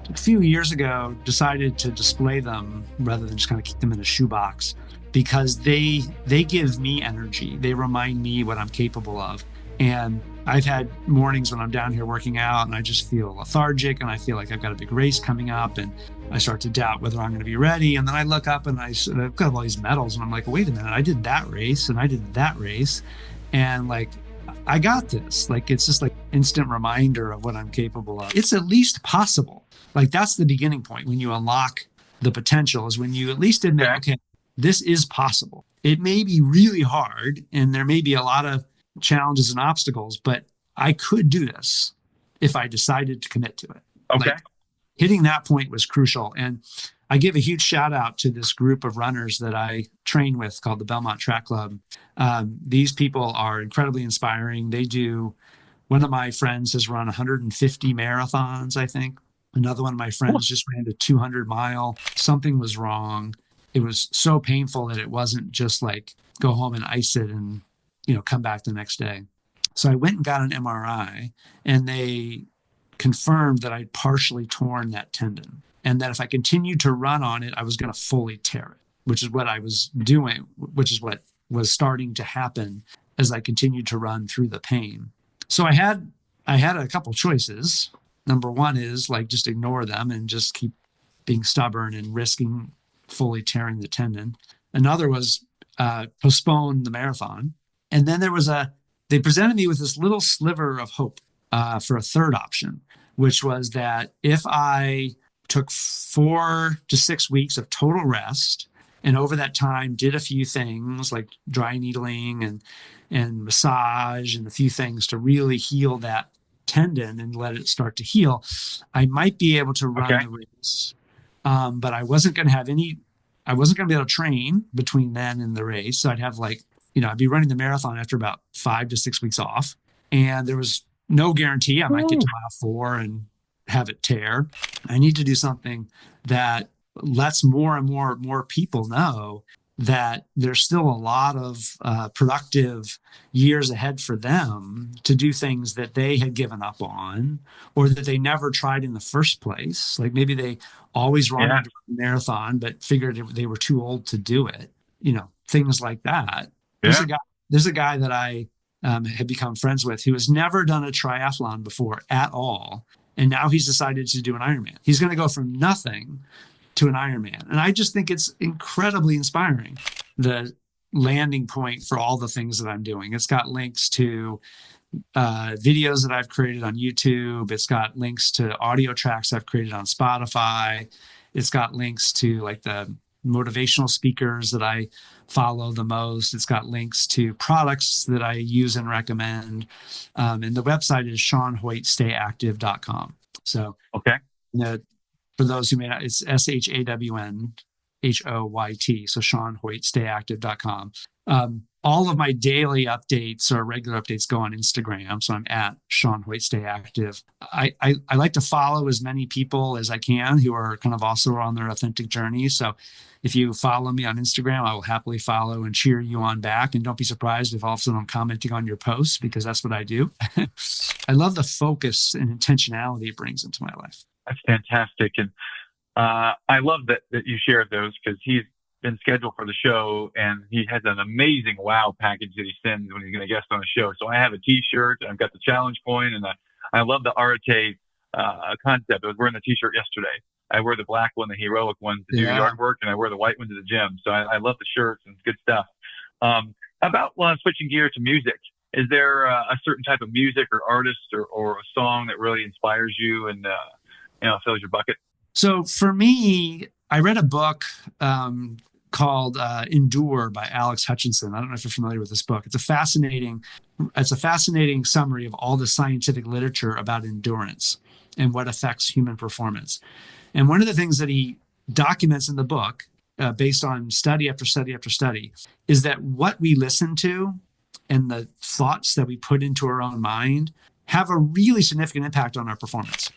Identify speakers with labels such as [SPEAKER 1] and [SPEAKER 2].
[SPEAKER 1] a few years ago, decided to display them rather than just kind of keep them in a shoebox because they give me energy. They remind me what I'm capable of. And I've had mornings when I'm down here working out and I just feel lethargic and I feel like I've got a big race coming up and I start to doubt whether I'm going to be ready. And then I look up and I've got all these medals and I'm like, wait a minute, I did that race and I did that race. And like, I got this. Like, it's just like instant reminder of what I'm capable of. It's at least possible. Like, that's the beginning point when you unlock the potential, is when you at least admit, okay, this is possible. It may be really hard and there may be a lot of challenges and obstacles, but I could do this if I decided to commit to it.
[SPEAKER 2] Okay.
[SPEAKER 1] Like, hitting that point was crucial. And I give a huge shout out to this group of runners that I train with called the Belmont Track Club. These people are incredibly inspiring. One of my friends has run 150 marathons, I think. Another one of my friends just ran a 200-mile. Something was wrong. It was so painful that it wasn't just like go home and ice it and, come back the next day. So I went and got an MRI and they confirmed that I'd partially torn that tendon and that if I continued to run on it, I was going to fully tear it, which is what I was doing, which is what was starting to happen as I continued to run through the pain. So I had a couple choices. Number one is like just ignore them and just keep being stubborn and risking fully tearing the tendon. Another was postpone the marathon. And then they presented me with this little sliver of hope for a third option, which was that if I took 4 to 6 weeks of total rest and over that time did a few things like dry needling and massage and a few things to really heal that tendon and let it start to heal, I might be able to run the race. But I wasn't going to be able to train between then and the race. So I'd have I'd be running the marathon after about 5 to 6 weeks off. And there was no guarantee I might get to mile 4 and have it tear. I need to do something that lets more and more people know that there's still a lot of productive years ahead for them to do things that they had given up on or that they never tried in the first place. Like maybe they always wanted to run a marathon, but figured they were too old to do it. Things like that. There's a guy that I had become friends with who has never done a triathlon before at all. And now he's decided to do an Ironman. He's going to go from nothing to an Ironman. And I just think it's incredibly inspiring, the landing point for all the things that I'm doing. It's got links to videos that I've created on YouTube. It's got links to audio tracks I've created on Spotify. It's got links to like the motivational speakers that I follow the most. It's got links to products that I use and recommend. And the website is ShawnHoytStayActive.com. So, for those who may not, it's ShawnHoyt. So ShawnHoytStayActive.com. All of my daily updates or regular updates go on Instagram. So I'm at Shawn Hoyt Stay Active. I like to follow as many people as I can who are kind of also on their authentic journey. So if you follow me on Instagram, I will happily follow and cheer you on back. And don't be surprised if all of a sudden I'm commenting on your posts, because that's what I do. I love the focus and intentionality it brings into my life.
[SPEAKER 2] That's fantastic. And I love that you shared those, because he's been scheduled for the show and he has an amazing wow package that he sends when he's going to guest on the show. So I have a t-shirt, I've got the challenge coin, and I love the Arate concept. I was wearing the t-shirt yesterday. I wear the black one, the heroic one to do yard work, and I wear the white one to the gym. So I love the shirts and it's good stuff. About switching gear to music, is there a certain type of music or artist or a song that really inspires you and fills your bucket?
[SPEAKER 1] So for me, I read a book called Endure by Alex Hutchinson. I don't know if you're familiar with this book. It's a fascinating summary of all the scientific literature about endurance and what affects human performance. And one of the things that he documents in the book, based on study after study after study, is that what we listen to and the thoughts that we put into our own mind have a really significant impact on our performance.